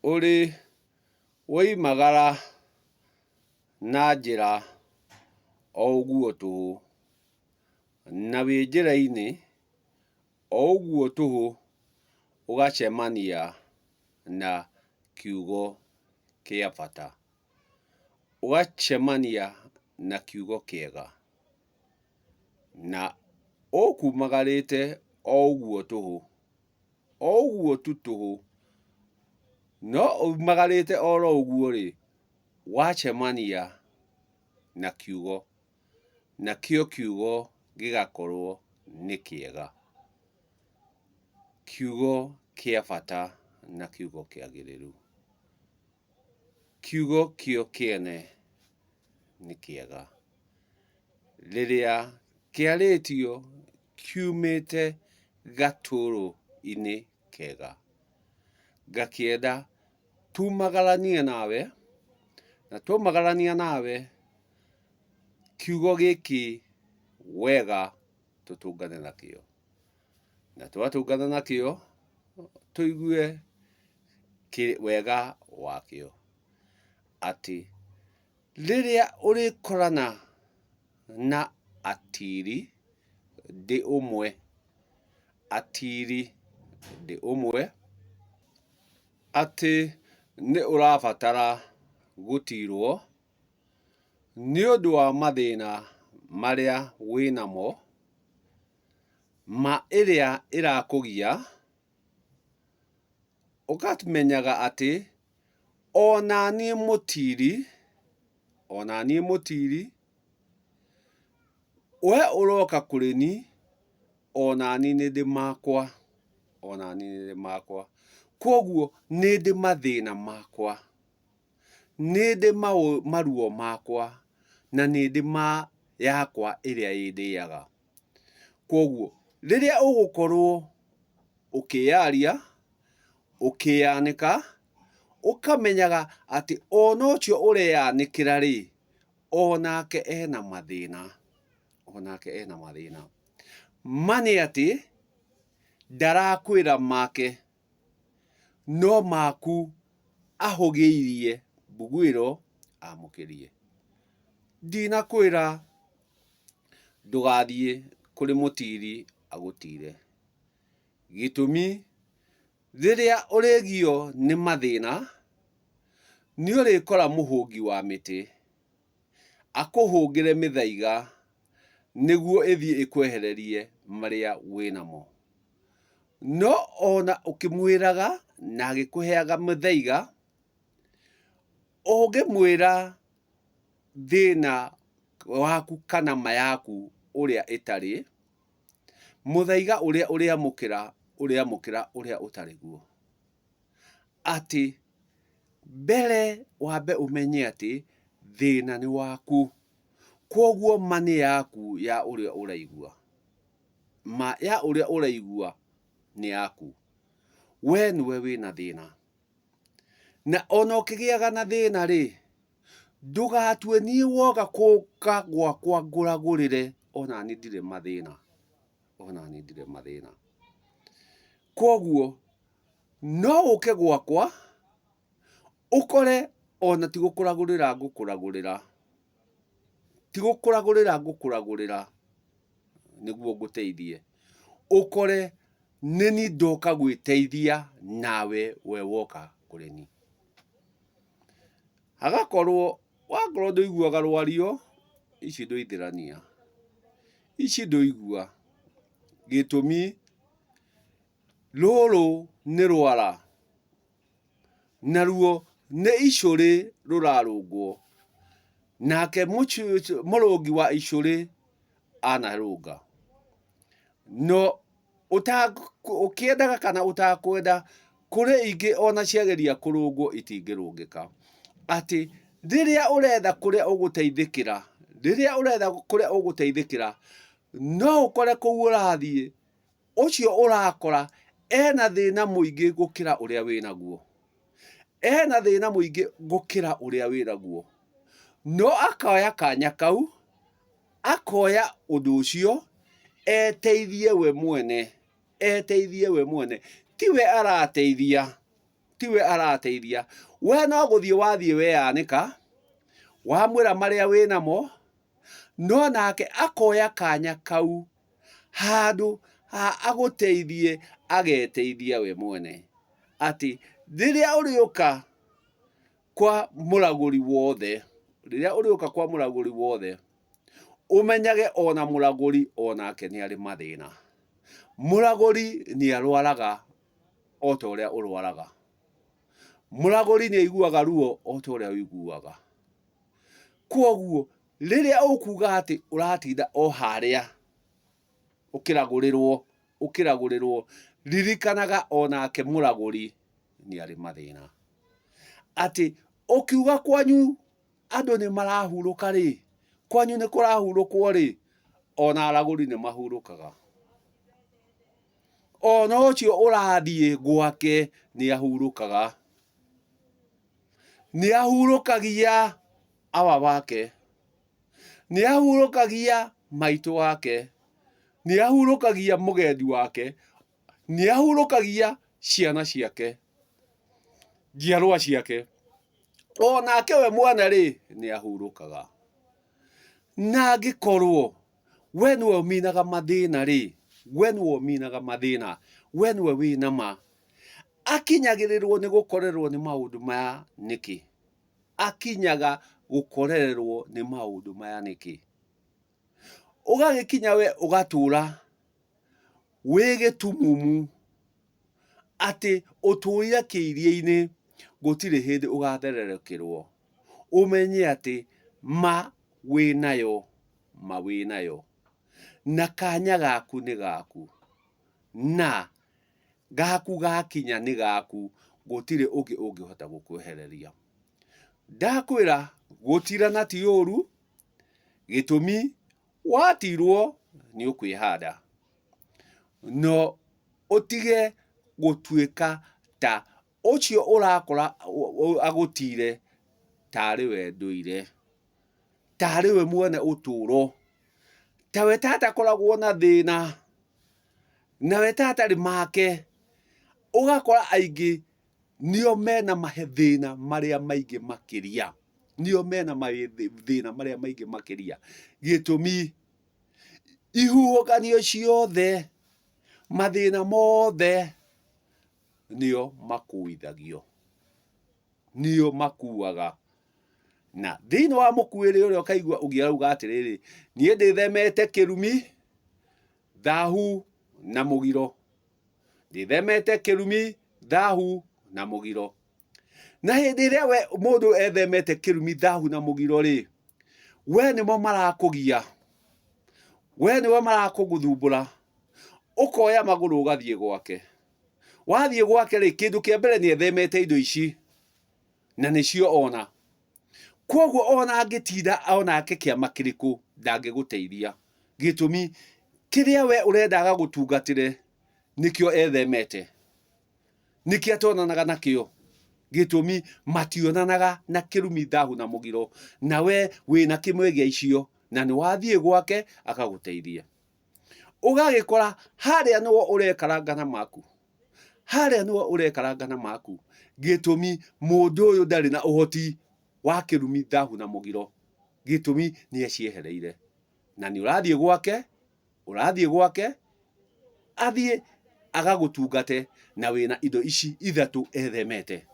Ũrĩ woimagara na njĩra o ũguo tũhũ, na wĩ njĩra-inĩ o ũguo tũhũ ũgacemania na kiugo kĩa bata, ũgacemania na kiugo kĩega, na ũkumagarĩte o ũguo tũhũ, o ũguo tu tũhũ, no umagarĩte oro ũguo-rĩ, wacemania na kiugo, nakĩo kiugo gĩgakorwo nĩ kĩega, kiugo kĩa bata na kiugo kĩagĩrĩru. Kiugo kĩo kĩene nĩ kĩega. Rĩrĩa kĩarĩtio kiumĩte gatũrũ-inĩ kega, ngakĩenda tumagaranie nawe, na twaumagarania nawe, kiugo gĩkĩ wega tũtũngane nakĩo, na twatũngana nakĩo tũigue wega wakĩo, atĩ rĩrĩa ũrĩkorana na atiri ndĩ ũmwe, atiri ndĩ ũmwe, atĩ nĩ ũrabatara gũtirwo nĩ ũndũ wa mathĩna marĩa wĩnamo, ma ĩrĩa ĩrakũgia, ũkamenyaga atĩ ona niĩ mũtiri, we ũroka kũrĩ ni, ona niĩ nĩ ndĩ makwa, koguo nĩ ndĩ mathĩna makwa, nĩ ndĩ maruo makwa, na nĩ ndĩ yakwa ĩrĩa ĩndĩaga. Koguo rĩrĩa ũgũkorwo ũkĩyaria, ũkĩyanĩka, ũkamenyaga atĩ ona ũcio ũreyanĩkĩra-rĩ, onake ena mathĩna, ma nĩ atĩ ndarakwĩra make, no maku ahũgĩirie mbugu ĩyo amũkĩrie. Ndinakwĩra ndũgathiĩ kũrĩ mũtiri agũtire, gĩtũmi rĩrĩa ũrĩgio nĩ mathĩna, nĩ ũrĩkora mũhũngi wa mĩtĩ akũhũngĩre mĩthaiga nĩguo ĩthiĩ ĩkwehererie marĩa wĩnamo, no ona ũkĩmwĩraga na agĩkũheaga mĩthaiga, ũngĩmwĩra thĩna waku kana ma yaku ũrĩa ĩtarĩ, mũthaiga ũrĩa ũrĩamũkĩra ũrĩa ũtarĩ guo. Atĩ mbere wambe ũmenye atĩ thĩna nĩ waku, koguo ma nĩ yaku ya ũrĩa ũraigua, ma ya ũrĩa ũraigua nĩ yaku, we nĩwe wĩna thĩna. Na ona ũkĩgĩaga na thĩna-rĩ, ndũgatue niĩ woka gũka gwakwa ngũragũrĩre, ona niĩ ndirĩ mathĩna. Koguo no ũke gwakwa ũkore ona ti gũkũragũrĩra ngũkũragũrĩra nĩguo ngũteithie, ũkore nĩ niĩ ndoka gwĩteithia nawe we woka kũrĩ niĩ. Hagakorwo wakorwo ndũiguaga rwario, ici ndũithĩrania, ici ndũigua, gĩtũmi rũrũ nĩ rwara, naruo nĩ icũrĩ rũrarũngwo, nake mũrũngi wa icũrĩ anarũnga. No ũkĩendaga kana ũtakwenda, kũrĩ ingĩ ona ciageria kũrũngwo itingĩrũngĩka. Atĩ rĩrĩa ũretha kũrĩa ũgũteithĩkĩra, no ũkore kũu ũrathiĩ, ũcio ũrakora ena thĩna mũingĩ gũkĩra ũrĩa wĩnaguo, no akoya kanya kau, akoya ũndũ ũcio eteithie we mwene, tiwe arateithia, tiwe arateithia. We no guthie wathie weyanĩka wamwĩra marĩa wĩ namo, no nake akoya kanya kau handũ ha agũteithie ageteithia we mwene. Ati rĩrĩa ũrĩũka kwa mũragũri wothe, rĩrĩa ũrĩũka kwa mũragũri wothe, ũmenyage ona mũragũri onake nĩ arĩ mathĩna. Mũragũri nĩ arwaraga o ta ũrĩa ũrwaraga. Mũragũri nĩ aiguaga ruo o ta ũrĩa ũiguaga. Kwoguo rĩrĩa ũkuga atĩ ũratinda o harĩa ũkĩragũrĩrwo, ririkanaga onake mũragũri nĩ arĩ mathĩna. Atĩ ũkiuga kwanyu andũ nĩ marahurũka rĩ, kwanyu nĩ kũrahurũkwo rĩ, ona aragũri nĩ mahurũkaga. Ona ũcio ũrathiĩ gwake nĩ ahurũkaga. Nĩ ahurũkagia awa wake, nĩ ahurũkagia maitũ wake, nĩ ahurũkagia mũgendi wake, nĩ ahurũkagia ciana ciake, njiarwa ciake. Onake we mwana rĩ nĩ ahurũkaga. Na angĩkorwo we nĩwe ũminaga mathĩna rĩ, we nĩwe ũminaga mathĩna, we nĩwe wĩna ma, akinyagĩrĩrwo nĩ gũkorerwo nĩ maũndũ maya nĩkĩ? Akinyaga gũkorererwo nĩ maũndũ maya nĩkĩ? Ũgagĩkinya we ũgatũra wĩ gĩtumumu atĩ ũtũire kĩiria-inĩ gũtirĩ hĩndĩ ũgathererũkĩrwo. Ũmenye atĩ ma wĩnayo, ma wĩnayo, na kanya gaku nĩ gaku, na gaku gakinya nĩ gaku, gũtirĩ ũngĩ ũngĩhota gũkwehereria. Ndakwĩra gũtirana ti ũru, gĩtũmi watirwo nĩ ũkwĩhanda. No ũtige gũtuĩka ta ũcio ũrakora agũtire tarĩ we ndũire, tarĩ we mwene ũtũro, tawe tatakoragwo na thĩna, nawe tatarĩ make. Ũgakora aingĩ nĩo mena mathĩna marĩa maingĩ makĩria, nĩo mena mathĩna marĩa maingĩ makĩria. Gĩtũmi ihuhũkanio ciothe, mathĩna mothe nĩo makuithagio, nĩo makuaga. Na thĩinĩ wa mũkuĩre ũrĩa ũkaigua ũngĩarauga atĩrĩrĩ, niĩ ndĩthemete kĩrumi, thahu na mũgiro, ndĩthemete kĩrumi, thahu na mũgiro. Na hĩndĩ ĩrĩa we mũndũ ethemete kĩrumi, thahu na mũgiro rĩ, we nĩmo marakũgia, we nĩmo marakũgũthumbũra, ũkoya magũrũ ũgathiĩ gwake. Wathiĩ gwake rĩ, kĩndũ kĩa mbere nĩ ethemete indo ici, na nĩcio ona. Kwoguo ona angĩtinda onake kĩama kĩrĩkũ ndangĩgũteithia. Gĩtũmi kĩrĩa we ũrendaga gũtungatĩre nĩkĩo ethemete, nĩkĩo atonanaga nakĩo. Gĩtũmi mationanaga na kĩrumi, thahu na mũgiro, na we wĩna kĩmwe gĩa icio, na nĩ wathiĩ gwake akagũteithia. Ũgagĩkora harĩa nĩwe ũrekaranga maku, harĩa nĩwe ũrekaranga maku. Gĩtũmi mũndũ ũyũ ndarĩ na ũhoti wa kĩrumi, thahu na mũgiro. Gĩtũmi nĩ aciehereire. Na nĩ ũrathiĩ gwake, ũrathiĩ gwake, athiĩ agagũtungate na wĩna indo ici ithatũ ethemete.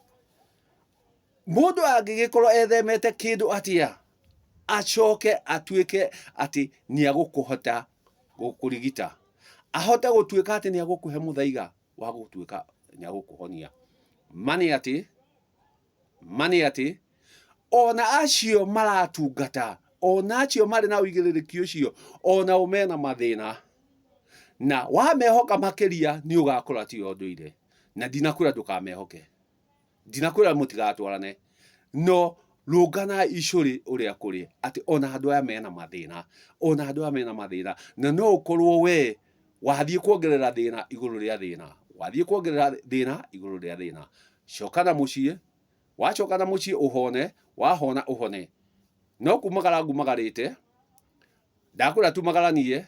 Mũndũ angĩgĩkorwo ethemete kĩndũ atĩa, acoke atuĩke atĩ nĩ agũkũhota gũkũrigita, ahote gũtuĩka atĩ nĩ agũkũhe mũthaiga wa gũtuĩka nĩ agũkũhonia. Mani atĩ ona acio maratungata, ona acio marĩ na ũigĩrĩrĩki ũcio, ona ũmena mathĩna, na wamehoka makĩria nĩ ũgakora ti o ndũire. Na ndinakwĩra ndũkamehoke, ndinakwĩra mũtigatwarane, no rũngana icũrĩ ũrĩa kũrĩ, atĩ ona andũ aya mena mathĩna, ona andũ aya mena mathĩna. Na no ũkorwo we wathiĩ kuongerera thĩna igũrũ rĩa thĩna, wathiĩ kuongerera thĩna igũrũ rĩa thĩna. Coka na mũciĩ, wacoka na mũciĩ ũhone, wahona ũhone. No kumagara ngumagarĩte, ndakwĩra tumagaranie,